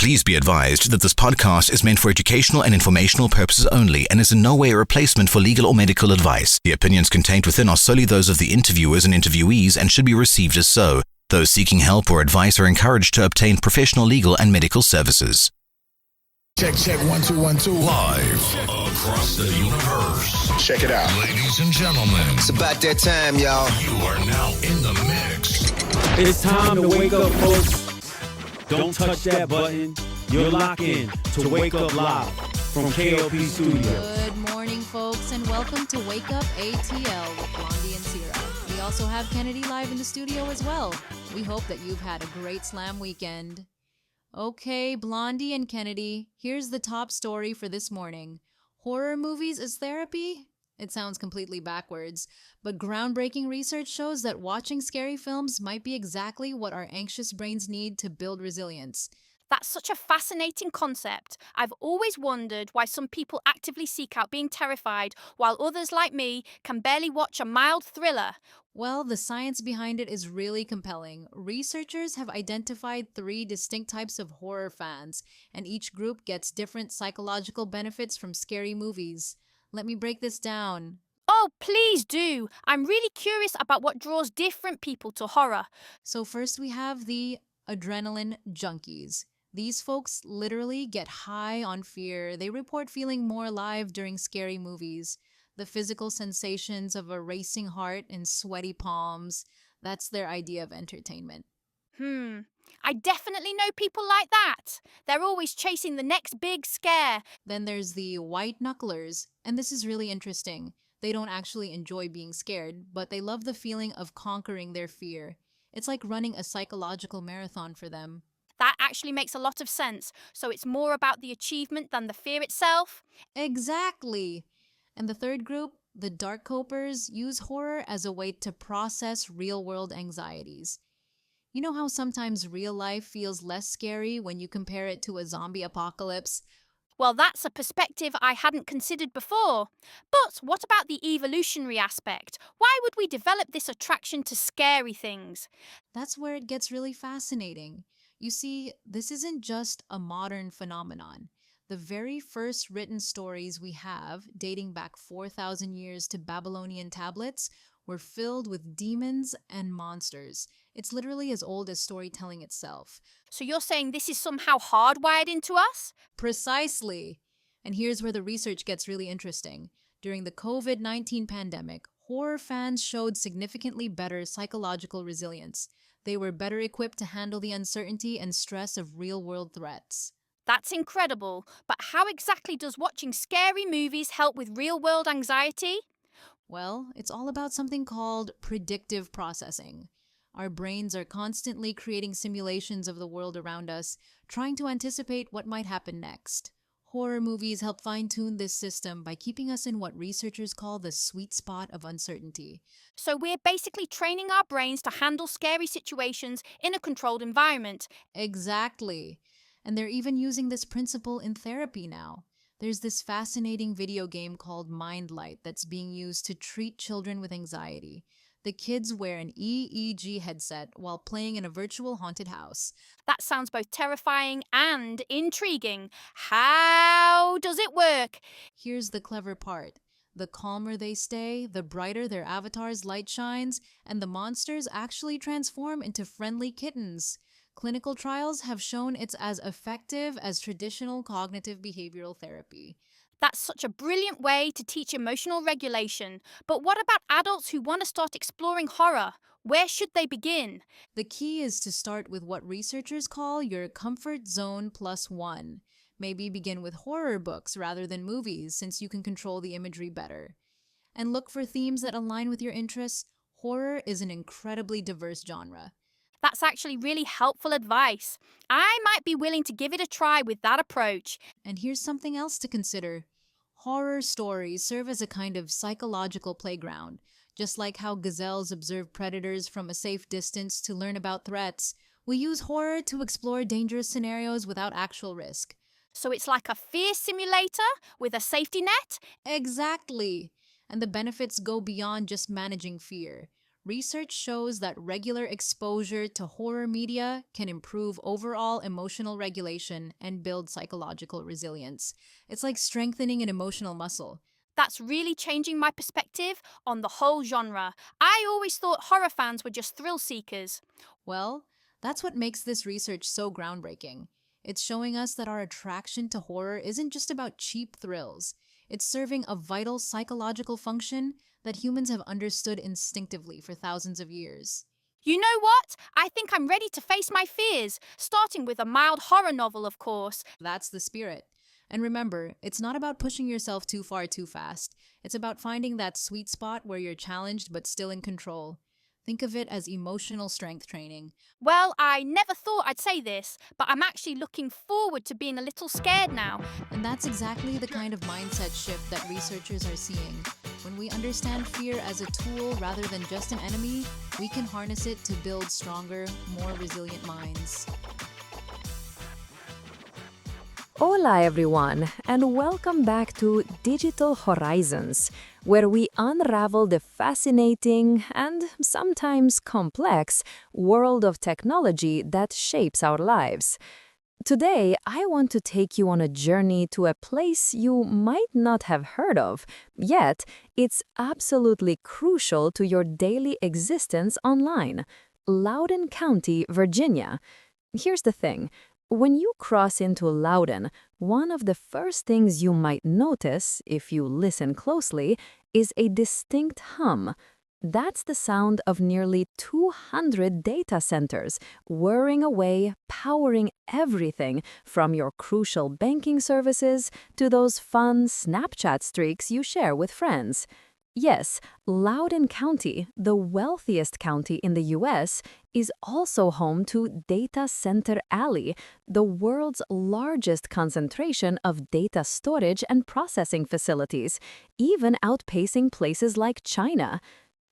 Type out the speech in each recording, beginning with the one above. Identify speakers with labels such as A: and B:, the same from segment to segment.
A: Please be advised that this podcast is meant for educational and informational purposes only and is in no way a replacement for legal or medical advice. The opinions contained within are solely those of the interviewers and interviewees and should be received as so. Those seeking help or advice are encouraged to obtain professional legal and medical services.
B: Check, 1 2 1 2.
C: Live across the universe.
B: Check it out.
C: Ladies and gentlemen,
D: It's about that time, y'all.
C: you are now in the mix.
E: It's time to wake up, folks. Don't touch that button. You're locked in to Wake Up Live from K.L.P Studios.
F: Good morning, folks, and welcome to Wake Up ATL with Blondie and Cera. We also have Kennedy live in the studio as well. We hope that you've had a great slam weekend. Okay, Blondie and Kennedy, here's the top story for this morning. Horror movies as therapy? It sounds completely backwards, but groundbreaking research shows that watching scary films might be exactly what our anxious brains need to build resilience.
G: That's such a fascinating concept. I've always wondered why some people actively seek out being terrified, while others like me can barely watch a mild thriller.
F: Well, the science behind it is really compelling. Researchers have identified 3 distinct types of horror fans, and each group gets different psychological benefits from scary movies. Let me break this down.
G: Oh, please do. I'm really curious about what draws different people to horror.
F: So first we have the adrenaline junkies. These folks literally get high on fear. They report feeling more alive during scary movies. The physical sensations of a racing heart and sweaty palms, that's their idea of entertainment.
G: I definitely know people like that. They're always chasing the next big scare.
F: Then there's the white knucklers, and this is really interesting. They don't actually enjoy being scared, but they love the feeling of conquering their fear. It's like running a psychological marathon for them.
G: That actually makes a lot of sense. So it's more about the achievement than the fear itself.
F: Exactly! And the third group, the dark copers, use horror as a way to process real-world anxieties. You know how sometimes real life feels less scary when you compare it to a zombie apocalypse?
G: Well, that's a perspective I hadn't considered before. But what about the evolutionary aspect? Why would we develop this attraction to scary things?
F: That's where it gets really fascinating. You see, this isn't just a modern phenomenon. The very first written stories we have, dating back 4,000 years to Babylonian tablets, were filled with demons and monsters. It's literally as old as storytelling itself.
G: So you're saying this is somehow hardwired into us?
F: Precisely. And here's where the research gets really interesting. During the COVID-19 pandemic, horror fans showed significantly better psychological resilience. They were better equipped to handle the uncertainty and stress of real-world threats.
G: That's incredible. But how exactly does watching scary movies help with real-world anxiety?
F: Well, it's all about something called predictive processing. Our brains are constantly creating simulations of the world around us, trying to anticipate what might happen next. Horror movies help fine-tune this system by keeping us in what researchers call the sweet spot of uncertainty.
G: So we're basically training our brains to handle scary situations in a controlled environment.
F: Exactly. And they're even using this principle in therapy now. There's this fascinating video game called Mind Light that's being used to treat children with anxiety. The kids wear an EEG headset while playing in a virtual haunted house.
G: That sounds both terrifying and intriguing. How does it work?
F: Here's the clever part. The calmer they stay, the brighter their avatar's light shines, and the monsters actually transform into friendly kittens. Clinical trials have shown it's as effective as traditional cognitive behavioral therapy.
G: That's such a brilliant way to teach emotional regulation. But what about adults who want to start exploring horror? Where should they begin?
F: The key is to start with what researchers call your comfort zone +1. Maybe begin with horror books rather than movies, since you can control the imagery better. And look for themes that align with your interests. Horror is an incredibly diverse genre.
G: That's actually really helpful advice. I might be willing to give it a try with that approach.
F: And here's something else to consider. Horror stories serve as a kind of psychological playground. Just like how gazelles observe predators from a safe distance to learn about threats, we use horror to explore dangerous scenarios without actual risk.
G: So it's like a fear simulator with a safety net?
F: Exactly. And the benefits go beyond just managing fear. Research shows that regular exposure to horror media can improve overall emotional regulation and build psychological resilience. It's like strengthening an emotional muscle.
G: That's really changing my perspective on the whole genre. I always thought horror fans were just thrill seekers.
F: Well, that's what makes this research so groundbreaking. It's showing us that our attraction to horror isn't just about cheap thrills. It's serving a vital psychological function that humans have understood instinctively for thousands of years.
G: You know what? I think I'm ready to face my fears, starting with a mild horror novel, of course.
F: That's the spirit. And remember, it's not about pushing yourself too far too fast. It's about finding that sweet spot where you're challenged but still in control. Think of it as emotional strength training.
G: Well, I never thought I'd say this, but I'm actually looking forward to being a little scared now.
F: And that's exactly the kind of mindset shift that researchers are seeing. When we understand fear as a tool rather than just an enemy, we can harness it to build stronger, more resilient minds.
D: Hola everyone, and welcome back to Digital Horizons, where we unravel the fascinating and sometimes complex world of technology that shapes our lives. Today, I want to take you on a journey to a place you might not have heard of, yet it's absolutely crucial to your daily existence online: Loudoun County, Virginia. Here's the thing. When you cross into Loudoun, one of the first things you might notice, if you listen closely, is a distinct hum. That's the sound of nearly 200 data centers whirring away, powering everything from your crucial banking services to those fun Snapchat streaks you share with friends. Yes, Loudoun County, the wealthiest county in the U.S., is also home to Data Center Alley, the world's largest concentration of data storage and processing facilities, even outpacing places like China.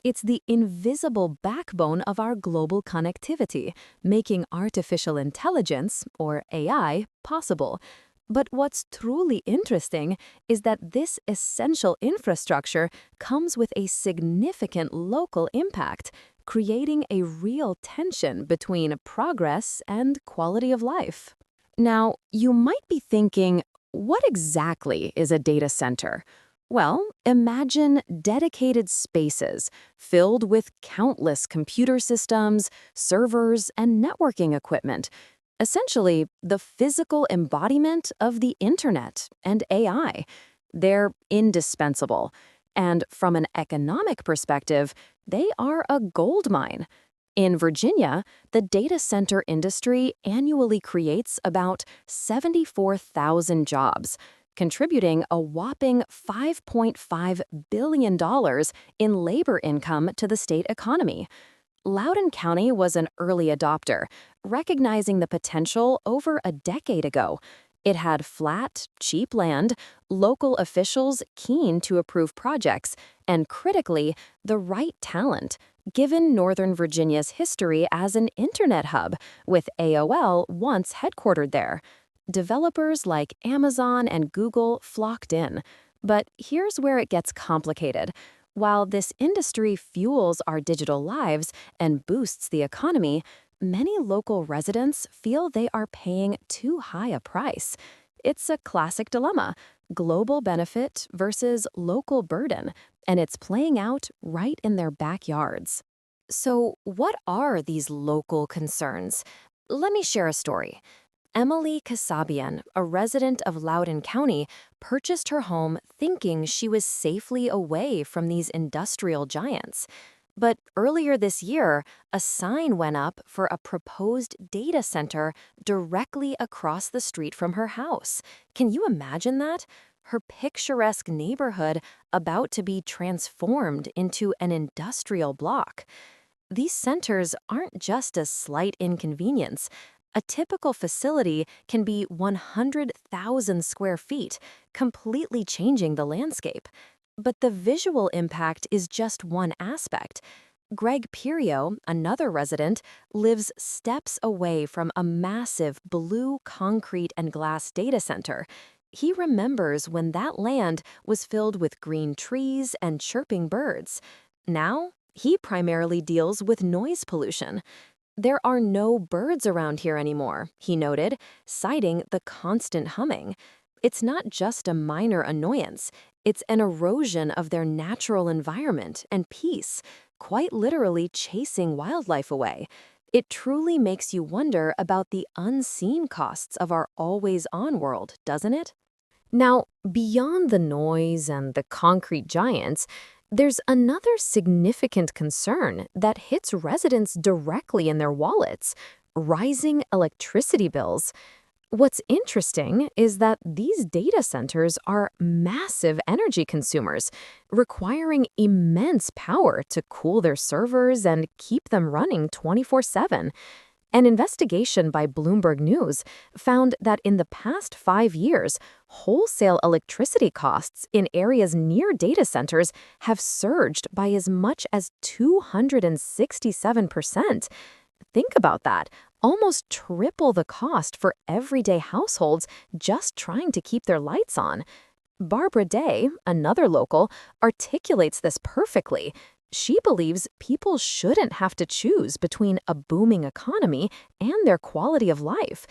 D: It's the invisible backbone of our global connectivity, making artificial intelligence, or AI, possible. But what's truly interesting is that this essential infrastructure comes with a significant local impact, creating a real tension between progress and quality of life. Now, you might be thinking, what exactly is a data center? Well, imagine dedicated spaces filled with countless computer systems, servers, and networking equipment. Essentially, the physical embodiment of the internet and AI. They're indispensable. And from an economic perspective, they are a gold mine. In Virginia, the data center industry annually creates about 74,000 jobs, contributing a whopping $5.5 billion in labor income to the state economy. Loudoun County was an early adopter, recognizing the potential over a decade ago. It had flat, cheap land, local officials keen to approve projects, and critically, the right talent, given Northern Virginia's history as an internet hub, with AOL once headquartered there. Developers like Amazon and Google flocked in. But here's where it gets complicated. While this industry fuels our digital lives and boosts the economy, many local residents feel they are paying too high a price. It's a classic dilemma: global benefit versus local burden, and it's playing out right in their backyards. So, what are these local concerns? Let me share a story. Emily Kasabian, a resident of Loudoun County, purchased her home thinking she was safely away from these industrial giants. But earlier this year, a sign went up for a proposed data center directly across the street from her house. Can you imagine that? Her picturesque neighborhood about to be transformed into an industrial block. These centers aren't just a slight inconvenience. A typical facility can be 100,000 square feet, completely changing the landscape. But the visual impact is just one aspect. Greg Pirio, another resident, lives steps away from a massive blue concrete and glass data center. He remembers when that land was filled with green trees and chirping birds. Now, He primarily deals with noise pollution. There are no birds around here anymore, he noted, citing the constant humming. It's not just a minor annoyance, it's an erosion of their natural environment and peace, quite literally chasing wildlife away. It truly makes you wonder about the unseen costs of our always-on world, doesn't it? Now, beyond the noise and the concrete giants, there's another significant concern that hits residents directly in their wallets: rising electricity bills. What's interesting is that these data centers are massive energy consumers, requiring immense power to cool their servers and keep them running 24/7. An investigation by Bloomberg News found that in the past 5 years, wholesale electricity costs in areas near data centers have surged by as much as 267%. Think about that. Almost triple the cost for everyday households just trying to keep their lights on. Barbara Day, another local, articulates this perfectly. She believes people shouldn't have to choose between a booming economy and their quality of life.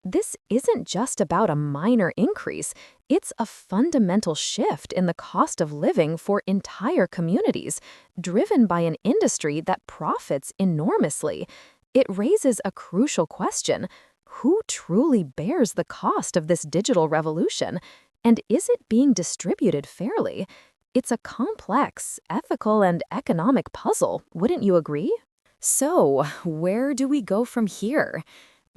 D: This isn't just about a minor increase, it's a fundamental shift in the cost of living for entire communities, driven by an industry that profits enormously. It raises a crucial question: who truly bears the cost of this digital revolution? And is it being distributed fairly? It's a complex, ethical, and economic puzzle, wouldn't you agree? So, where do we go from here?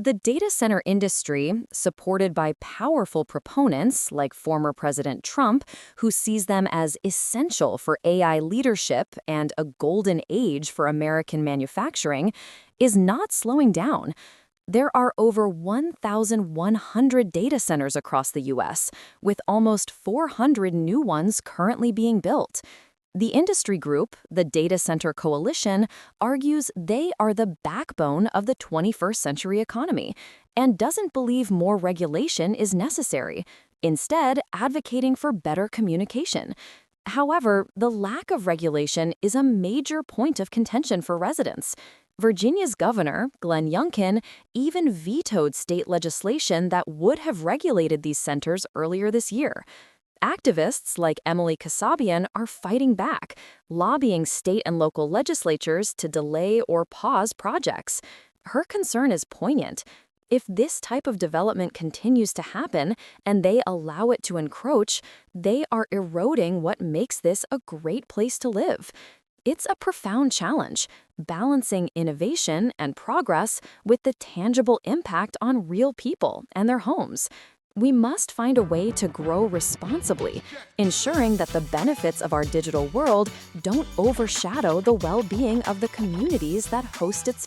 D: The data center industry, supported by powerful proponents like former President Trump, who sees them as essential for AI leadership and a golden age for American manufacturing, is not slowing down. There are over 1,100 data centers across the U.S., with almost 400 new ones currently being built. The industry group, the Data Center Coalition, argues they are the backbone of the 21st century economy and doesn't believe more regulation is necessary, instead advocating for better communication. However, the lack of regulation is a major point of contention for residents. Virginia's governor, Glenn Youngkin, even vetoed state legislation that would have regulated these centers earlier this year. Activists like Emily Kasabian are fighting back, lobbying state and local legislatures to delay or pause projects. Her concern is poignant. If this type of development continues to happen and they allow it to encroach, they are eroding what makes this a great place to live. It's a profound challenge, balancing innovation and progress with the tangible impact on real people and their homes. We must find a way to grow responsibly, ensuring that the benefits of our digital world don't overshadow the well-being of the communities that host its.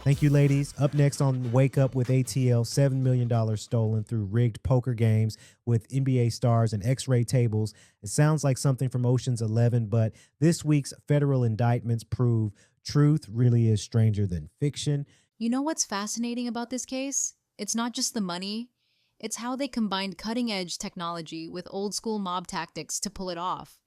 E: Thank you, ladies. Up next on Wake Up with ATL, $7 million stolen through rigged poker games with NBA stars and X-ray tables. It sounds like something from Ocean's 11, but this week's federal indictments prove truth really is stranger than fiction.
F: You know what's fascinating about this case? It's not just the money. It's how they combined cutting-edge technology with old-school mob tactics to pull it off.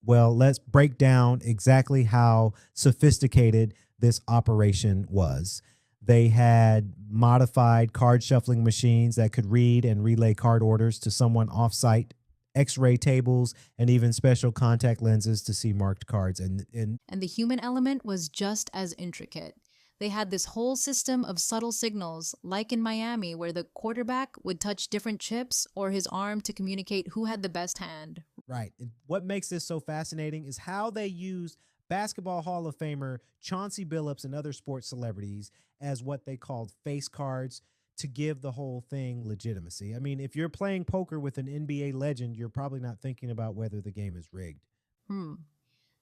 E: Well, let's break down exactly how sophisticated this operation was. They had modified card shuffling machines that could read and relay card orders to someone off-site, X-ray tables, and even special contact lenses to see marked cards. And
F: the human element was just as intricate. They had this whole system of subtle signals, like in Miami, where the quarterback would touch different chips or his arm to communicate who had the best hand.
E: Right. And what makes this so fascinating is how they used Basketball Hall of Famer Chauncey Billups and other sports celebrities as what they called face cards to give the whole thing legitimacy. I mean, if you're playing poker with an NBA legend, you're probably not thinking about whether the game is rigged.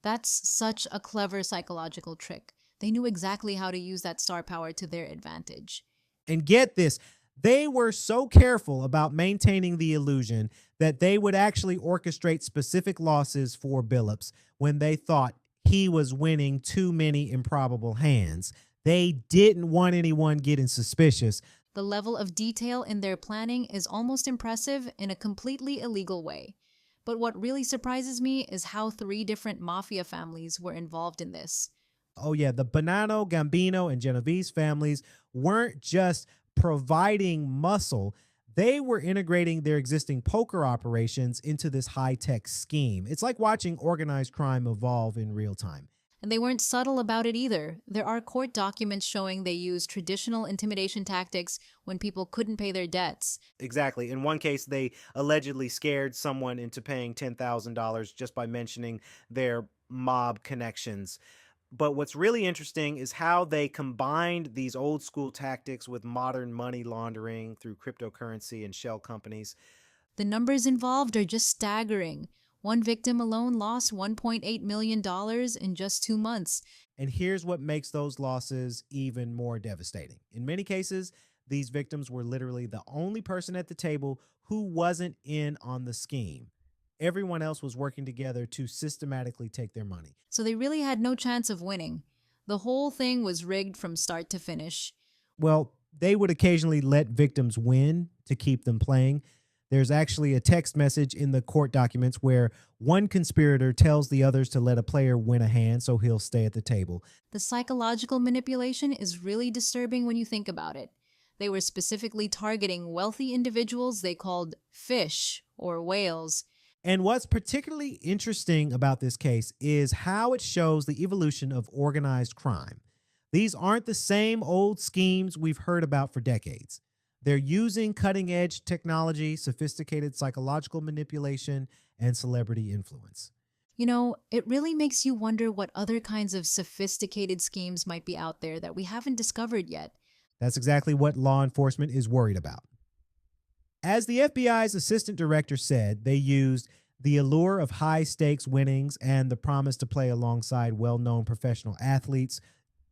F: That's such a clever psychological trick. They knew exactly how to use that star power to their advantage.
E: And get this, they were so careful about maintaining the illusion that they would actually orchestrate specific losses for Billups when they thought he was winning too many improbable hands. They didn't want anyone getting suspicious.
F: The level of detail in their planning is almost impressive in a completely illegal way. But what really surprises me is how 3 different mafia families were involved in this.
E: Oh, yeah. The Bonanno, Gambino, and Genovese families weren't just providing muscle. They were integrating their existing poker operations into this high-tech scheme. It's like watching organized crime evolve in real time.
F: And they weren't subtle about it either. There are court documents showing they used traditional intimidation tactics when people couldn't pay their debts.
E: Exactly. In one case, they allegedly scared someone into paying $10,000 just by mentioning their mob connections. But what's really interesting is how they combined these old school tactics with modern money laundering through cryptocurrency and shell companies.
F: The numbers involved are just staggering. One victim alone lost $1.8 million in just 2 months.
E: And here's what makes those losses even more devastating. In many cases, these victims were literally the only person at the table who wasn't in on the scheme. Everyone else was working together to systematically take their money.
F: So they really had no chance of winning. The whole thing was rigged from start to finish.
E: Well, they would occasionally let victims win to keep them playing. There's actually a text message in the court documents where one conspirator tells the others to let a player win a hand so he'll stay at the table.
F: The psychological manipulation is really disturbing when you think about it. They were specifically targeting wealthy individuals they called fish or whales.
E: And what's particularly interesting about this case is how it shows the evolution of organized crime. These aren't the same old schemes we've heard about for decades. They're using cutting-edge technology, sophisticated psychological manipulation, and celebrity influence.
F: You know, it really makes you wonder what other kinds of sophisticated schemes might be out there that we haven't discovered yet.
E: That's exactly what law enforcement is worried about. As the FBI's assistant director said, they used the allure of high-stakes winnings and the promise to play alongside well-known professional athletes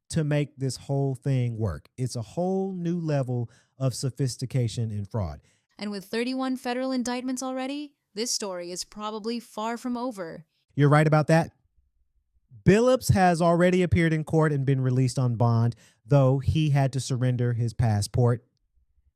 E: to make this whole thing work. It's a whole new level of sophistication and fraud.
F: And with 31 federal indictments already, this story is probably far from over.
E: You're right about that. Billups has already appeared in court and been released on bond, though he had to surrender his passport.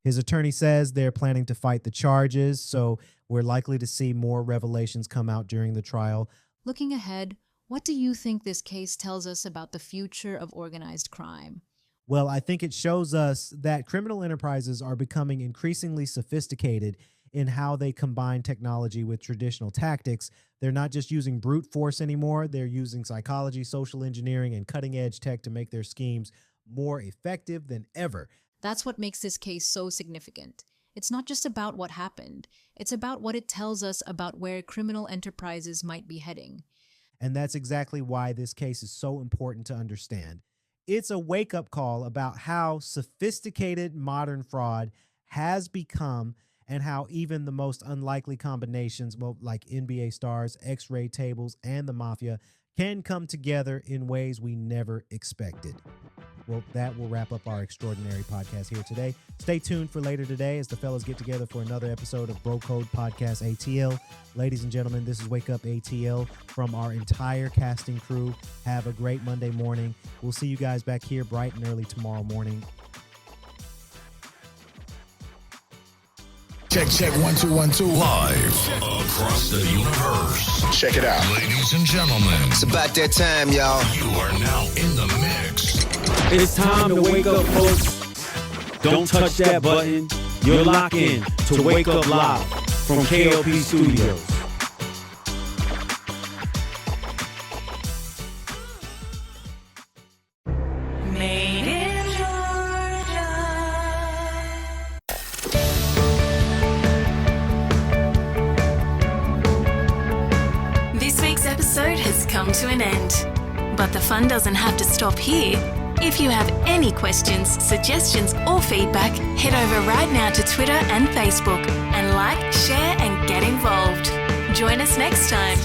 E: His attorney says they're planning to fight the charges, so we're likely to see more revelations come out during the trial.
F: Looking ahead, what do you think this case tells us about the future of organized crime?
E: Well, I think it shows us that criminal enterprises are becoming increasingly sophisticated in how they combine technology with traditional tactics. They're not just using brute force anymore. They're using psychology, social engineering, and cutting-edge tech to make their schemes more effective than ever.
F: That's what makes this case so significant. It's not just about what happened. It's about what it tells us about where criminal enterprises might be heading.
E: And that's exactly why this case is so important to understand. It's a wake-up call about how sophisticated modern fraud has become and how even the most unlikely combinations, well, like NBA stars, X-ray tables, and the mafia, can come together in ways we never expected. Well, that will wrap up our extraordinary podcast here today. Stay tuned for later today as the fellas get together for another episode of Bro Code Podcast ATL. Ladies and gentlemen, this is Wake Up ATL from our entire casting crew. Have a great Monday morning. We'll see you guys back here bright and early tomorrow morning.
B: Check, check, 1, 2, 1, 2.
C: Live across the universe.
B: Check it out.
C: Ladies and gentlemen,
H: It's about that time, y'all.
C: you are now in the mix.
I: It's time to wake up, folks. Don't touch that button. You're locked in to Wake Up Live from K.L.P Studios.
J: Made in Georgia. This week's episode has come to an end. But the fun doesn't have to stop here. If you have any questions, suggestions, or feedback, head over right now to Twitter and Facebook and like, share, and get involved. Join us next time.